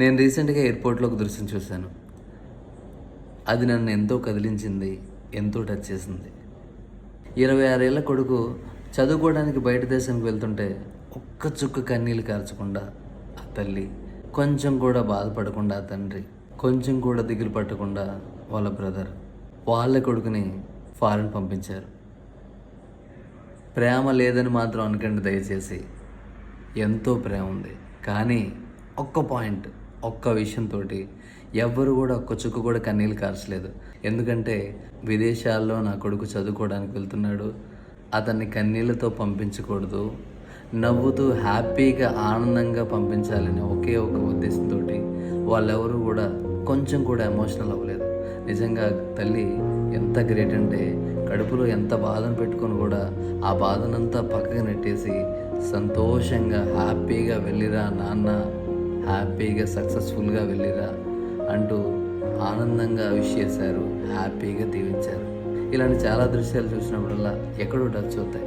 నేను రీసెంట్‌గా ఎయిర్‌పోర్ట్‌లో ఒక దృశ్యం చూశాను. అది నన్ను ఎంతో కదిలించింది. ఎంతో టచ్ చేసింది. 26 ఏళ్ల కొడుకు చదువుకోవడానికి బయట దేశానికి వెళ్తుంటే ఒక్క చుక్క కన్నీళ్లు కార్చకుండా ఆ తల్లి, కొంచెం కూడా బాధపడకుండా ఆ తండ్రి, కొంచెం కూడా దిగులు పట్టకుండా వాళ్ళ బ్రదర్, వాళ్ళ కొడుకుని ఫారెన్ పంపించారు. ప్రేమ లేదని మాత్రం అనకండి దయచేసి. ఎంతో ప్రేమ ఉంది. కానీ ఒక్క పాయింట్, ఒక్క విషయంతోటి ఎవ్వరు కూడా ఒక్క చుక్క కూడా కన్నీళ్ళు కార్చలేదు. ఎందుకంటే విదేశాల్లో నా కొడుకు చదువుకోవడానికి వెళ్తున్నాడు, అతన్ని కన్నీళ్ళతో పంపించకూడదు, నవ్వుతూ హ్యాపీగా ఆనందంగా పంపించాలని ఒకే ఒక ఉద్దేశంతో వాళ్ళెవరూ కూడా కొంచెం కూడా ఎమోషనల్ అవ్వలేదు. నిజంగా తల్లి ఎంత గ్రేట్ అంటే కడుపులో ఎంత బాధను పెట్టుకొని కూడా ఆ బాధనంతా పక్కకు నెట్టేసి సంతోషంగా హ్యాపీగా వెళ్ళిరా నాన్న, హ్యాపీగా సక్సెస్ఫుల్గా వెళ్ళిరా అంటూ ఆనందంగా విష్ చేశారు, హ్యాపీగా దీవించారు. ఇలాంటి చాలా దృశ్యాలు చూసినప్పుడల్లా ఎక్కడో టచ్ అవుతాయి.